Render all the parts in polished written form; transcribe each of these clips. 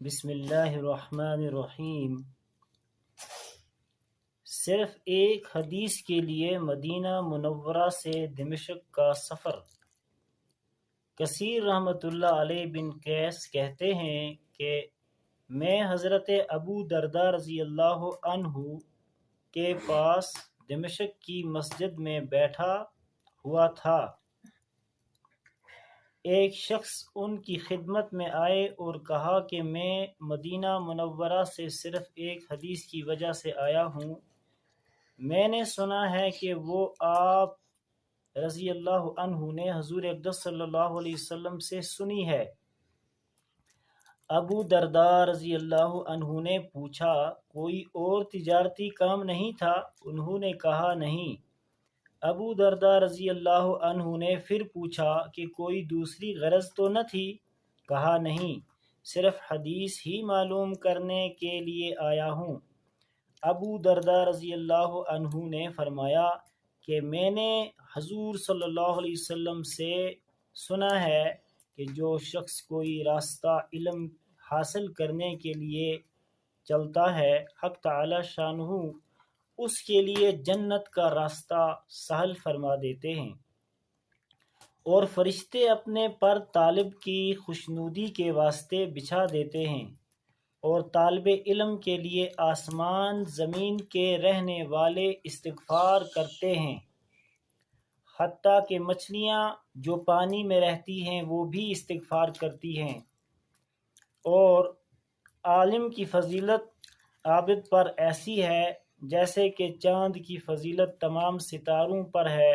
بسم اللہ الرحمن الرحیم۔ صرف ایک حدیث کے لیے مدینہ منورہ سے دمشق کا سفر۔ کثیر رحمۃ اللہ علیہ بن قیس کہتے ہیں کہ میں حضرت ابو درداء رضی اللہ عنہ کے پاس دمشق کی مسجد میں بیٹھا ہوا تھا۔ ایک شخص ان کی خدمت میں آئے اور کہا کہ میں مدینہ منورہ سے صرف ایک حدیث کی وجہ سے آیا ہوں۔ میں نے سنا ہے کہ وہ آپ رضی اللہ عنہ نے حضور اقدس صلی اللہ علیہ وسلم سے سنی ہے۔ ابو درداء رضی اللہ عنہ نے پوچھا کوئی اور تجارتی کام نہیں تھا؟ انہوں نے کہا نہیں۔ ابو درداء رضی اللہ عنہ نے پھر پوچھا کہ کوئی دوسری غرض تو نہ تھی؟ کہا نہیں، صرف حدیث ہی معلوم کرنے کے لیے آیا ہوں۔ ابو درداء رضی اللہ عنہ نے فرمایا کہ میں نے حضور صلی اللہ علیہ وسلم سے سنا ہے کہ جو شخص کوئی راستہ علم حاصل کرنے کے لیے چلتا ہے، حق تعالی شانہ اس کے لیے جنت کا راستہ سہل فرما دیتے ہیں، اور فرشتے اپنے پر طالب کی خوشنودی کے واسطے بچھا دیتے ہیں، اور طالب علم کے لیے آسمان زمین کے رہنے والے استغفار کرتے ہیں، حتیٰ کہ مچھلیاں جو پانی میں رہتی ہیں وہ بھی استغفار کرتی ہیں، اور عالم کی فضیلت عابد پر ایسی ہے جیسے کہ چاند کی فضیلت تمام ستاروں پر ہے،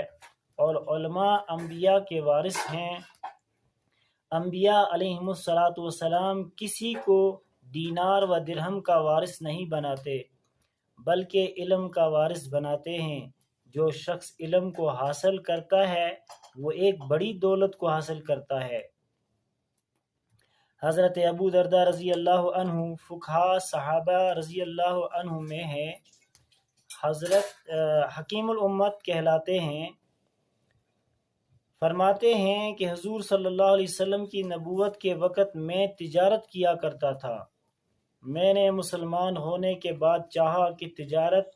اور علماء انبیاء کے وارث ہیں۔ انبیاء علیہم السلام کسی کو دینار و درہم کا وارث نہیں بناتے بلکہ علم کا وارث بناتے ہیں۔ جو شخص علم کو حاصل کرتا ہے وہ ایک بڑی دولت کو حاصل کرتا ہے۔ حضرت ابو درداء رضی اللہ عنہ فقہاء صحابہ رضی اللہ عنہ میں ہیں۔ حضرت حکیم الامت کہلاتے ہیں۔ فرماتے ہیں کہ حضور صلی اللہ علیہ وسلم کی نبوت کے وقت میں تجارت کیا کرتا تھا۔ میں نے مسلمان ہونے کے بعد چاہا کہ تجارت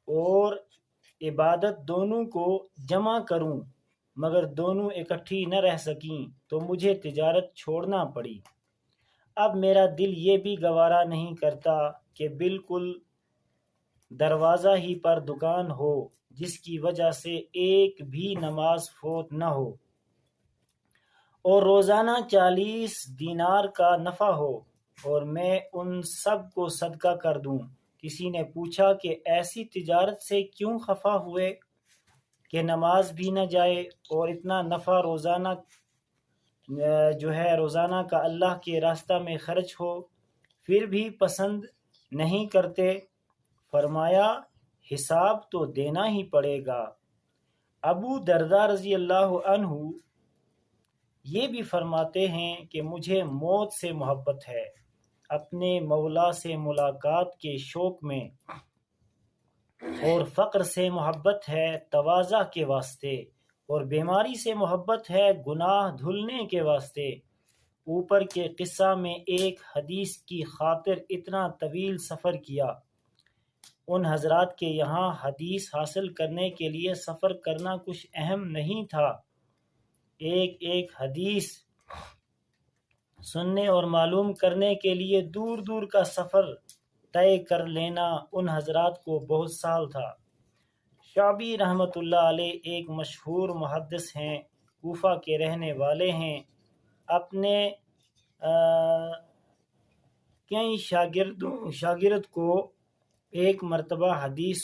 اور عبادت دونوں کو جمع کروں، مگر دونوں اکٹھی نہ رہ سکیں تو مجھے تجارت چھوڑنا پڑی۔ اب میرا دل یہ بھی گوارا نہیں کرتا کہ بالکل دروازہ ہی پر دکان ہو جس کی وجہ سے ایک بھی نماز فوت نہ ہو، اور روزانہ 40 دینار کا نفع ہو، اور میں ان سب کو صدقہ کر دوں۔ کسی نے پوچھا کہ ایسی تجارت سے کیوں خفا ہوئے کہ نماز بھی نہ جائے اور اتنا نفع روزانہ روزانہ کا اللہ کے راستہ میں خرچ ہو، پھر بھی پسند نہیں کرتے؟ فرمایا حساب تو دینا ہی پڑے گا۔ ابو درداء رضی اللہ عنہ یہ بھی فرماتے ہیں کہ مجھے موت سے محبت ہے، اپنے مولا سے ملاقات کے شوق میں، اور فقر سے محبت ہے تواضع کے واسطے، اور بیماری سے محبت ہے گناہ دھلنے کے واسطے۔ اوپر کے قصہ میں ایک حدیث کی خاطر اتنا طویل سفر کیا۔ ان حضرات کے یہاں حدیث حاصل کرنے کے لیے سفر کرنا کچھ اہم نہیں تھا۔ ایک حدیث سننے اور معلوم کرنے کے لیے دور دور کا سفر طے کر لینا ان حضرات کو بہت سال تھا۔ شعبی رحمۃ اللہ علیہ ایک مشہور محدث ہیں، کوفہ کے رہنے والے ہیں۔ اپنے کئی شاگرد کو ایک مرتبہ حدیث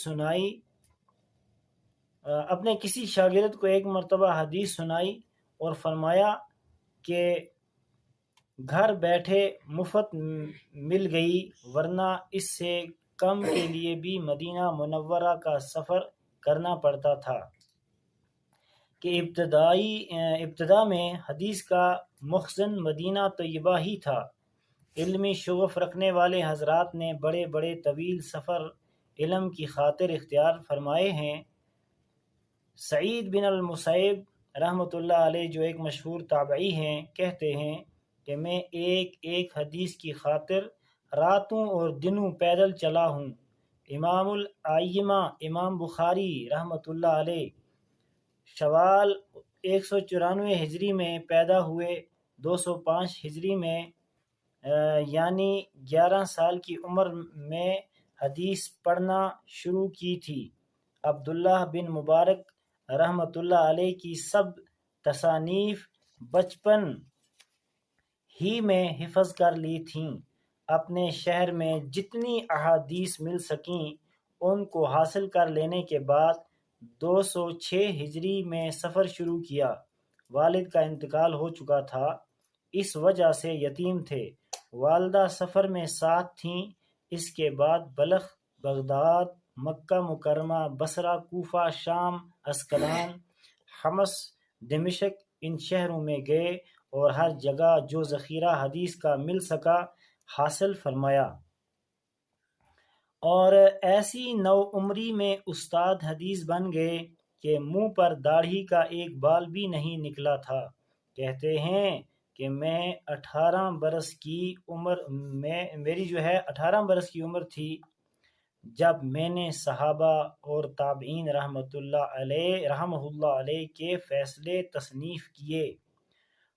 سنائی اور فرمایا کہ گھر بیٹھے مفت مل گئی، ورنہ اس سے کم کے لیے بھی مدینہ منورہ کا سفر کرنا پڑتا تھا۔ کہ ابتدا میں حدیث کا مخزن مدینہ طیبہ ہی تھا۔ علمی شغف رکھنے والے حضرات نے بڑے بڑے طویل سفر علم کی خاطر اختیار فرمائے ہیں۔ سعید بن المسیب رحمۃ اللہ علیہ جو ایک مشہور تابعی ہیں کہتے ہیں کہ کہ میں ایک ایک حدیث کی خاطر راتوں اور دنوں پیدل چلا ہوں۔ امام الائمہ امام بخاری رحمۃ اللہ علیہ شوال 194 ہجری میں پیدا ہوئے، 205 ہجری میں یعنی 11 سال کی عمر میں حدیث پڑھنا شروع کی تھی۔ عبداللہ بن مبارک رحمۃ اللہ علیہ کی سب تصانیف بچپن ہی میں حفظ کر لی تھیں۔ اپنے شہر میں جتنی احادیث مل سکیں ان کو حاصل کر لینے کے بعد 206 ہجری میں سفر شروع کیا۔ والد کا انتقال ہو چکا تھا، اس وجہ سے یتیم تھے۔ والدہ سفر میں ساتھ تھیں۔ اس کے بعد بلخ، بغداد، مکہ مکرمہ، بصرہ، کوفہ، شام، اسقلان، حمص، دمشق ان شہروں میں گئے اور ہر جگہ جو ذخیرہ حدیث کا مل سکا حاصل فرمایا، اور ایسی نو عمری میں استاد حدیث بن گئے کہ منہ پر داڑھی کا ایک بال بھی نہیں نکلا تھا۔ کہتے ہیں کہ میں 18 برس کی عمر میری 18 برس کی عمر تھی جب میں نے صحابہ اور تابعین رحمہ اللہ علیہ کے فیصلے تصنیف کیے۔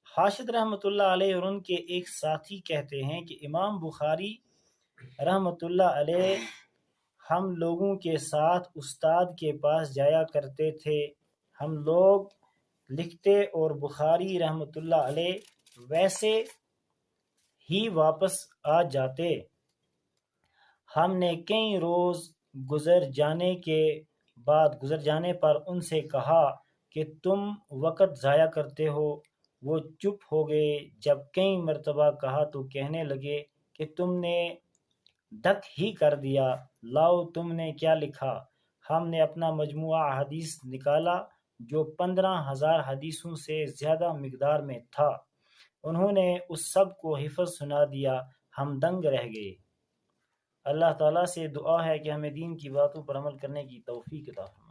حاشد رحمۃ اللہ علیہ اور ان کے ایک ساتھی کہتے ہیں کہ امام بخاری رحمۃ اللہ علیہ ہم لوگوں کے ساتھ استاد کے پاس جایا کرتے تھے۔ ہم لوگ لکھتے اور بخاری رحمۃ اللہ علیہ ویسے ہی واپس آ جاتے۔ ہم نے کئی روز گزر جانے پر ان سے کہا کہ تم وقت ضائع کرتے ہو۔ وہ چپ ہو گئے۔ جب کئی مرتبہ کہا تو کہنے لگے کہ تم نے دھک ہی کر دیا، لاؤ تم نے کیا لکھا؟ ہم نے اپنا مجموعہ احادیث نکالا جو 15,000 حدیثوں سے زیادہ مقدار میں تھا۔ انہوں نے اس سب کو حفظ سنا دیا، ہم دنگ رہ گئے۔ اللہ تعالیٰ سے دعا ہے کہ ہمیں دین کی باتوں پر عمل کرنے کی توفیق عطا فرمائے۔